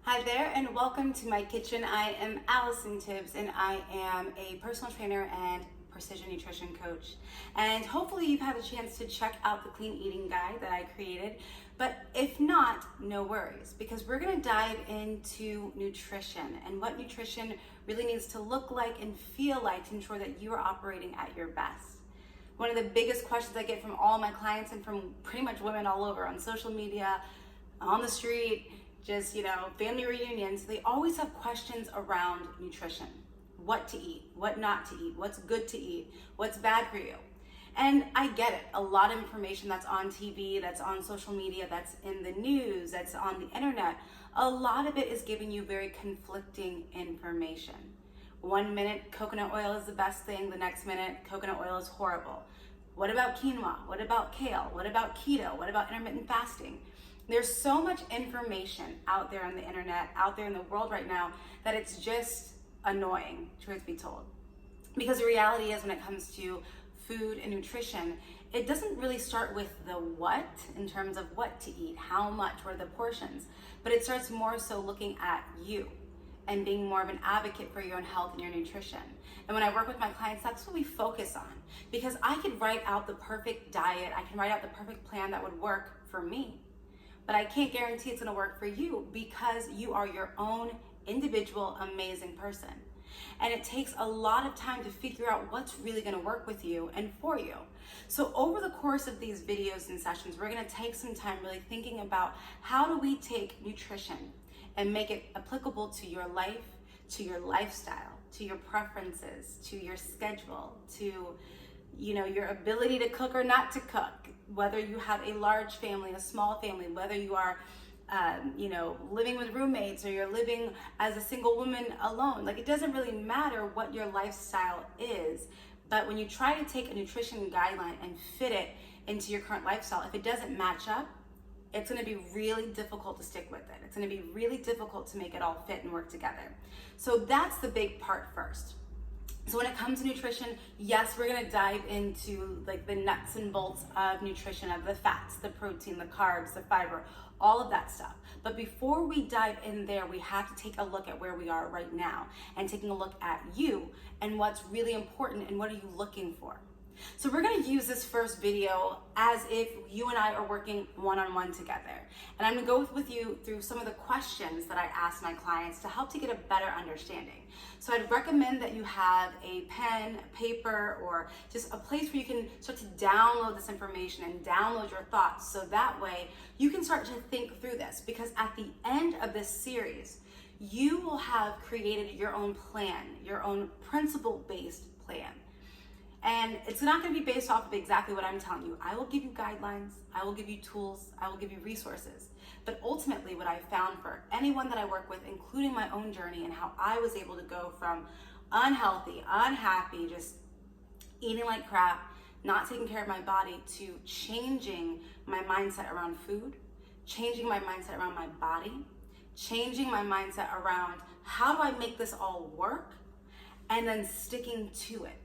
Hi there and welcome to my kitchen. I am Allison Tibbs and I am a personal trainer and precision nutrition coach. And hopefully you've had a chance to check out the clean eating guide that I created. But if not, no worries, because we're gonna dive into nutrition and what nutrition really needs to look like and feel like to ensure that you are operating at your best. One of the biggest questions I get from all my clients and from pretty much women all over on social media, on the street, just, family reunions, they always have questions around nutrition. What to eat, what not to eat, what's good to eat, what's bad for you. And I get it. A lot of information that's on TV, that's on social media, that's in the news, that's on the internet, a lot of it is giving you very conflicting information. 1 minute, coconut oil is the best thing. The next minute, coconut oil is horrible. What about quinoa? What about kale? What about keto? What about intermittent fasting? There's so much information out there on the internet, out there in the world right now, that it's just annoying, truth be told. Because the reality is when it comes to food and nutrition, it doesn't really start with the what in terms of what to eat, how much, what are the portions, but it starts more so looking at you and being more of an advocate for your own health and your nutrition. And when I work with my clients, that's what we focus on. Because I could write out the perfect diet, I can write out the perfect plan that would work for me. But I can't guarantee it's gonna work for you because you are your own individual, amazing person. And it takes a lot of time to figure out what's really gonna work with you and for you. So over the course of these videos and sessions, we're gonna take some time really thinking about how do we take nutrition and make it applicable to your life, to your lifestyle, to your preferences, to your schedule, to your ability to cook or not to cook, whether you have a large family, a small family, whether you are living with roommates or you're living as a single woman alone. Like, it doesn't really matter what your lifestyle is, but when you try to take a nutrition guideline and fit it into your current lifestyle, if it doesn't match up, it's going to be really difficult to stick with it. It's going to be really difficult to make it all fit and work together. So that's the big part first. So when it comes to nutrition, yes, we're gonna dive into like the nuts and bolts of nutrition, of the fats, the protein, the carbs, the fiber, all of that stuff. But before we dive in there, we have to take a look at where we are right now and taking a look at you and what's really important and what are you looking for. So we're gonna use this first video as if you and I are working one-on-one together. And I'm gonna go with you through some of the questions that I ask my clients to help to get a better understanding. So I'd recommend that you have a pen, paper, or just a place where you can start to download this information and download your thoughts, so that way you can start to think through this, because at the end of this series, you will have created your own plan, your own principle-based plan. And it's not going to be based off of exactly what I'm telling you. I will give you guidelines, I will give you tools, I will give you resources. But ultimately, what I found for anyone that I work with, including my own journey and how I was able to go from unhealthy, unhappy, just eating like crap, not taking care of my body, to changing my mindset around food, changing my mindset around my body, changing my mindset around how do I make this all work, and then sticking to it.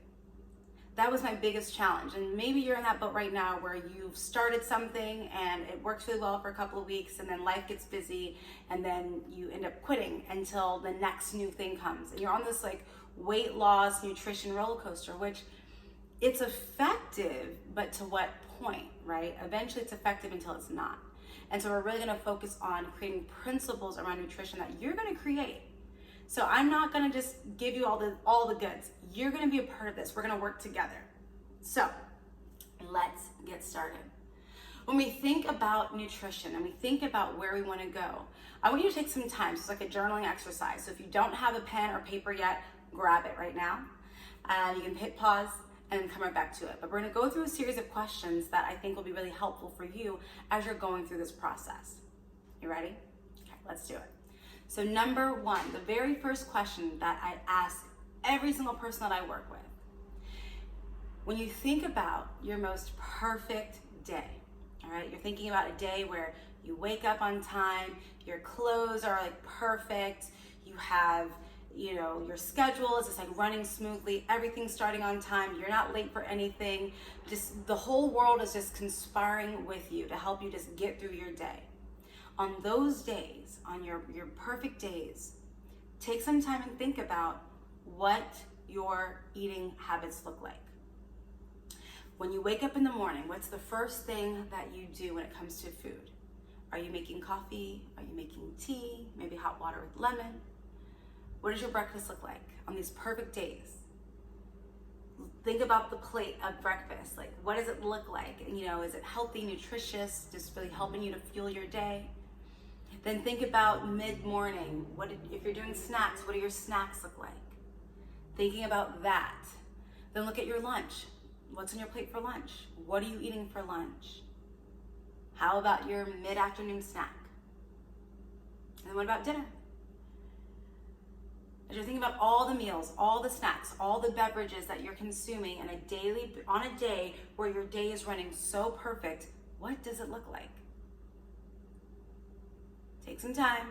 That was my biggest challenge. And maybe you're in that boat right now where you've started something and it works really well for a couple of weeks, and then life gets busy, and then you end up quitting until the next new thing comes. And you're on this like weight loss, nutrition roller coaster, which it's effective, but to what point, right? Eventually it's effective until it's not. And so we're really gonna focus on creating principles around nutrition that you're gonna create. So I'm not gonna just give you all the goods. You're gonna be a part of this. We're gonna work together. So let's get started. When we think about nutrition and we think about where we wanna go, I want you to take some time. So it's like a journaling exercise. So if you don't have a pen or paper yet, grab it right now. You can hit pause and then come right back to it. But we're gonna go through a series of questions that I think will be really helpful for you as you're going through this process. You ready? Okay, let's do it. So number one, the very first question that I ask every single person that I work with: when you think about your most perfect day, all right, you're thinking about a day where you wake up on time, your clothes are like perfect, you have, your schedule is just like running smoothly, everything's starting on time, you're not late for anything, just the whole world is just conspiring with you to help you just get through your day. on those days, on your perfect days, take some time and think about what your eating habits look like. When you wake up in the morning, what's the first thing that you do when it comes to food? Are you making coffee? Are you making tea? Maybe hot water with lemon? What does your breakfast look like on these perfect days? Think about the plate of breakfast. Like, what does it look like? You know, is it healthy, nutritious, just really helping you to fuel your day? Then think about mid-morning. If you're doing snacks, what do your snacks look like? Thinking about that. Then look at your lunch. What's on your plate for lunch? What are you eating for lunch? How about your mid-afternoon snack? And then what about dinner? As you're thinking about all the meals, all the snacks, all the beverages that you're consuming on a day where your day is running so perfect, what does it look like? Take some time,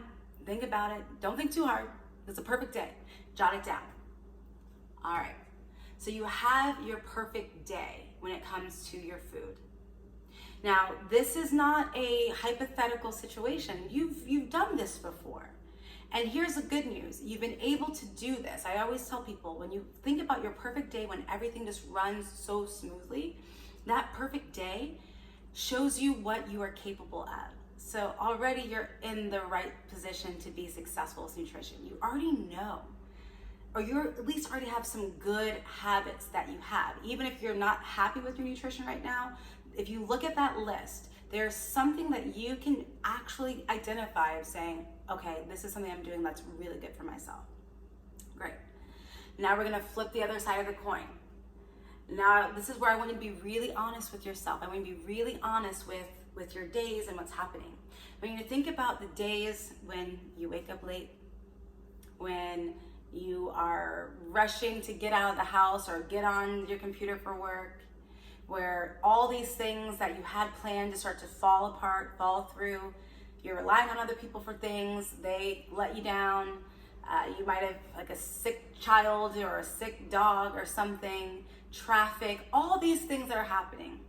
think about it. Don't think too hard. It's a perfect day. Jot it down. All right. So you have your perfect day when it comes to your food. Now, this is not a hypothetical situation. You've done this before. And here's the good news. You've been able to do this. I always tell people, when you think about your perfect day, when everything just runs so smoothly, that perfect day shows you what you are capable of. So already you're in the right position to be successful with nutrition. You already know, or you at least already have some good habits that you have. Even if you're not happy with your nutrition right now, if you look at that list, there's something that you can actually identify of saying, okay, this is something I'm doing that's really good for myself. Great. Now we're gonna flip the other side of the coin. Now, this is where I want you to be really honest with yourself. I want you to be really honest with your days and what's happening. When you think about the days when you wake up late, when you are rushing to get out of the house or get on your computer for work, where all these things that you had planned to start to fall apart, fall through, you're relying on other people for things, they let you down, you might have like a sick child or a sick dog or something, traffic, all these things that are happening.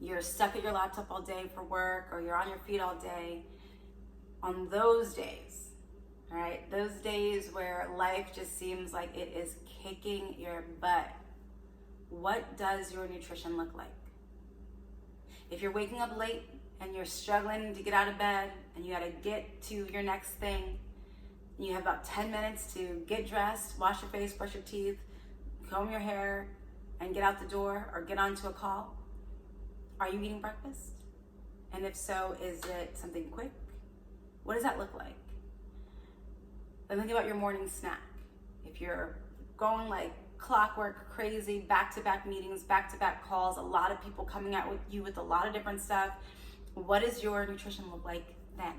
You're stuck at your laptop all day for work, or you're on your feet all day. On those days, all right, those days where life just seems like it is kicking your butt, what does your nutrition look like? If you're waking up late and you're struggling to get out of bed and you gotta get to your next thing, and you have about 10 minutes to get dressed, wash your face, brush your teeth, comb your hair, and get out the door or get onto a call, are you eating breakfast? And if so, is it something quick? What does that look like? Then think about your morning snack. If you're going like clockwork, crazy, back-to-back meetings, back-to-back calls, a lot of people coming out with you with a lot of different stuff, what does your nutrition look like then?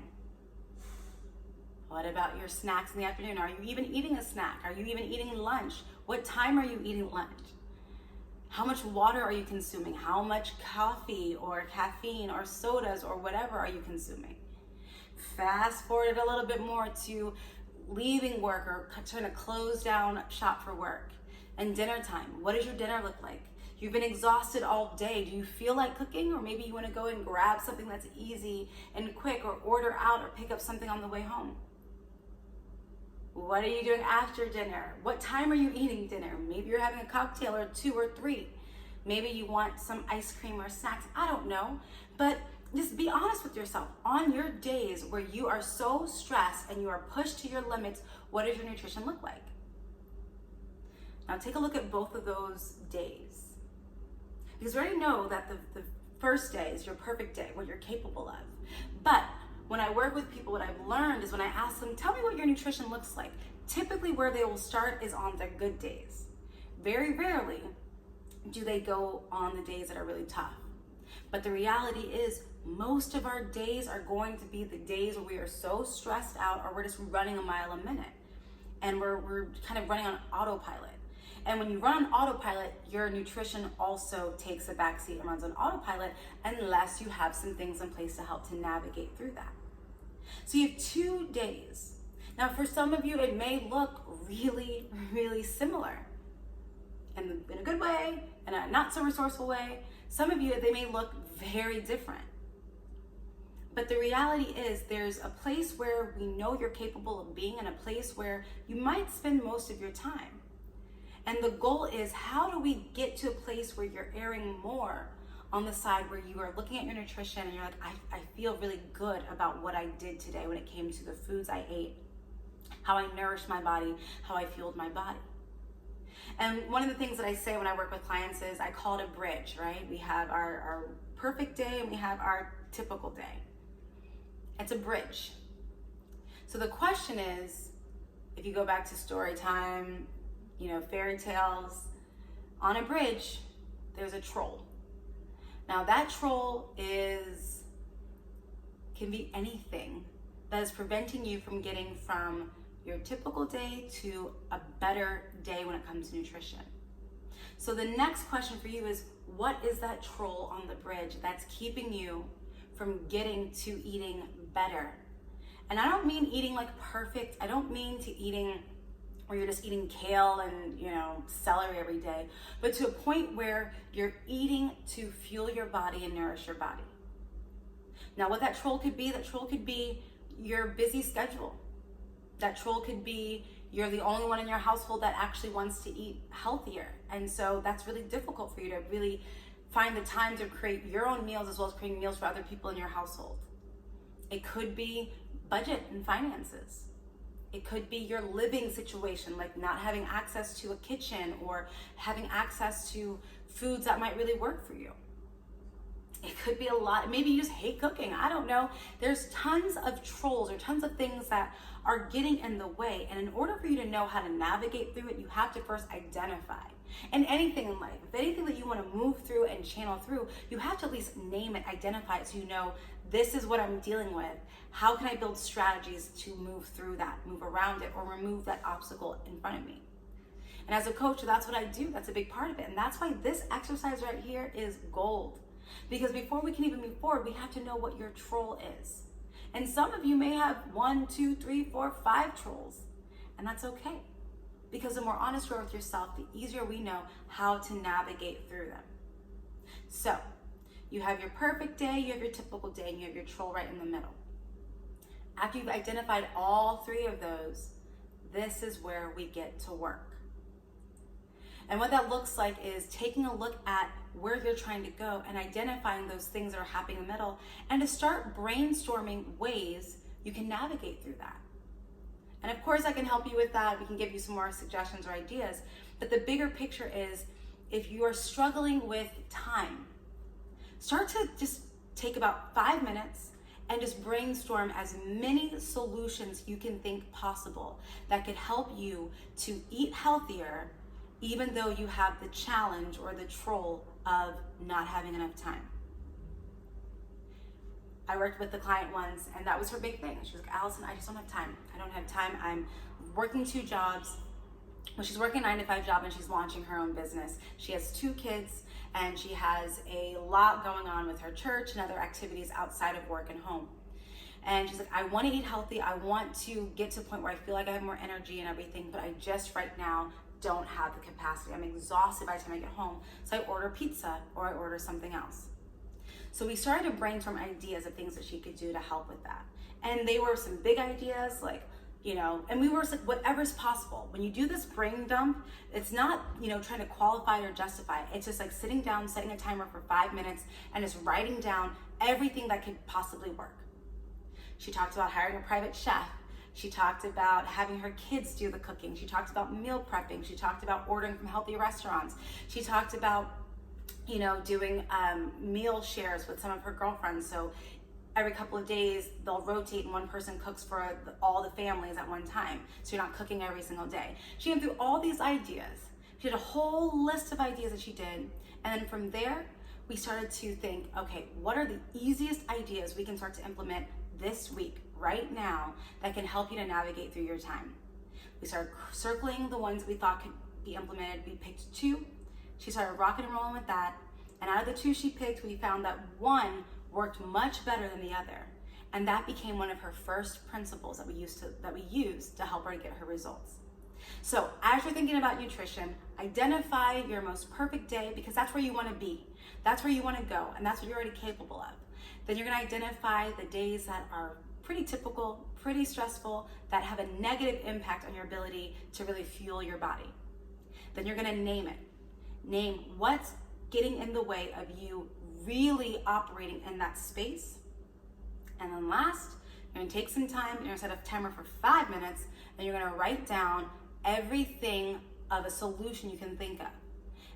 What about your snacks in the afternoon? Are you even eating a snack? Are you even eating lunch? What time are you eating lunch? How much water are you consuming? How much coffee or caffeine or sodas or whatever are you consuming? Fast forward a little bit more to leaving work or trying to close down shop for work. And dinner time, what does your dinner look like? You've been exhausted all day. Do you feel like cooking? Or maybe you want to go and grab something that's easy and quick, or order out or pick up something on the way home. What are you doing after dinner? What time are you eating dinner? Maybe you're having a cocktail or 2 or 3. Maybe you want some ice cream or snacks. I don't know. But just be honest with yourself. On your days where you are so stressed and you are pushed to your limits, what does your nutrition look like? Now take a look at both of those days. Because we already know that the first day is your perfect day, what you're capable of. But when I work with people, what I've learned is when I ask them, tell me what your nutrition looks like, typically where they will start is on their good days. Very rarely do they go on the days that are really tough. But the reality is most of our days are going to be the days where we are so stressed out, or we're just running a mile a minute. And we're kind of running on autopilot. And when you run on autopilot, your nutrition also takes a backseat and runs on autopilot unless you have some things in place to help to navigate through that. So you have 2 days. Now for some of you, it may look really, really similar. And in a good way, and a not so resourceful way. Some of you, they may look very different. But the reality is there's a place where we know you're capable of being and a place where you might spend most of your time. And the goal is, how do we get to a place where you're erring more on the side where you are looking at your nutrition and you're like, I feel really good about what I did today when it came to the foods I ate, how I nourished my body, how I fueled my body. And one of the things that I say when I work with clients is I call it a bridge, right? We have our perfect day and we have our typical day. It's a bridge. So the question is, if you go back to story time, fairy tales, on a bridge, there's a troll. Now that troll can be anything that is preventing you from getting from your typical day to a better day when it comes to nutrition. So the next question for you is, what is that troll on the bridge that's keeping you from getting to eating better? And I don't mean eating like perfect. I don't mean to eating where you're just eating kale and celery every day, but to a point where you're eating to fuel your body and nourish your body. Now what that troll could be your busy schedule. That troll could be you're the only one in your household that actually wants to eat healthier. And so that's really difficult for you to really find the time to create your own meals as well as creating meals for other people in your household. It could be budget and finances. It could be your living situation, like not having access to a kitchen or having access to foods that might really work for you. It could be a lot. Maybe you just hate cooking. I don't know. There's tons of trolls or tons of things that are getting in the way. And in order for you to know how to navigate through it, you have to first identify. And anything in life, if anything that you want to move through and channel through, you have to at least name it, identify it, so you know this is what I'm dealing with. How can I build strategies to move through that, move around it, or remove that obstacle in front of me? And as a coach, that's what I do. That's a big part of it. And that's why this exercise right here is gold. Because before we can even move forward, we have to know what your troll is. And some of you may have 1, 2, 3, 4, 5 trolls. And that's okay. Because the more honest you are with yourself, the easier we know how to navigate through them. So, you have your perfect day, you have your typical day, and you have your troll right in the middle. After you've identified all 3 of those, this is where we get to work. And what that looks like is taking a look at where you're trying to go and identifying those things that are happening in the middle, and to start brainstorming ways you can navigate through that. And of course I can help you with that. We can give you some more suggestions or ideas. But the bigger picture is, if you are struggling with time, start to just take about 5 minutes and just brainstorm as many solutions you can think possible that could help you to eat healthier, even though you have the challenge or the troll of not having enough time. I worked with the client once, and that was her big thing. She was like, Allison, I just don't have time. I don't have time. I'm working 2 jobs. Well, she's working a 9-to-5 job, and she's launching her own business. She has 2 kids, and she has a lot going on with her church and other activities outside of work and home. And she's like, I want to eat healthy. I want to get to a point where I feel like I have more energy and everything, but I just right now don't have the capacity. I'm exhausted by the time I get home. So I order pizza or I order something else. So we started to brainstorm ideas of things that she could do to help with that. And they were some big ideas, like, and we were like, whatever's possible. When you do this brain dump, it's not, trying to qualify or justify. It's just like sitting down, setting a timer for 5 minutes, and just writing down everything that could possibly work. She talked about hiring a private chef. She talked about having her kids do the cooking. She talked about meal prepping. She talked about ordering from healthy restaurants. She talked about, doing meal shares with some of her girlfriends. So every couple of days, they'll rotate and one person cooks for all the families at one time. So you're not cooking every single day. She went through all these ideas. She had a whole list of ideas that she did. And then from there, we started to think, okay, what are the easiest ideas we can start to implement this week, right now, that can help you to navigate through your time? We started circling the ones we thought could be implemented. We picked 2. She started rocking and rolling with that. And out of the 2 she picked, we found that one worked much better than the other. And that became one of her first principles that we used to help her get her results. So as you're thinking about nutrition, identify your most perfect day, because that's where you want to be. That's where you want to go, and that's what you're already capable of. Then you're gonna identify the days that are pretty typical, pretty stressful, that have a negative impact on your ability to really fuel your body. Then you're gonna name it. Name what's getting in the way of you really operating in that space. And then last, you're gonna take some time, you're gonna set a timer for 5 minutes, and you're gonna write down everything of a solution you can think of.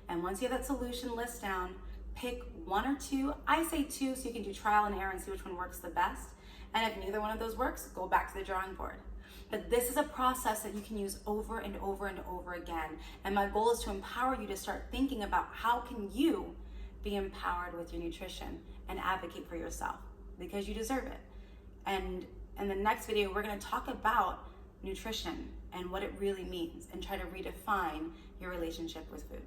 And once you have that solution list down, pick 1 or 2. I say 2 so you can do trial and error and see which one works the best. And if neither one of those works, go back to the drawing board. But this is a process that you can use over and over and over again. And my goal is to empower you to start thinking about how can you be empowered with your nutrition and advocate for yourself, because you deserve it. And in the next video, we're gonna talk about nutrition and what it really means and try to redefine your relationship with food.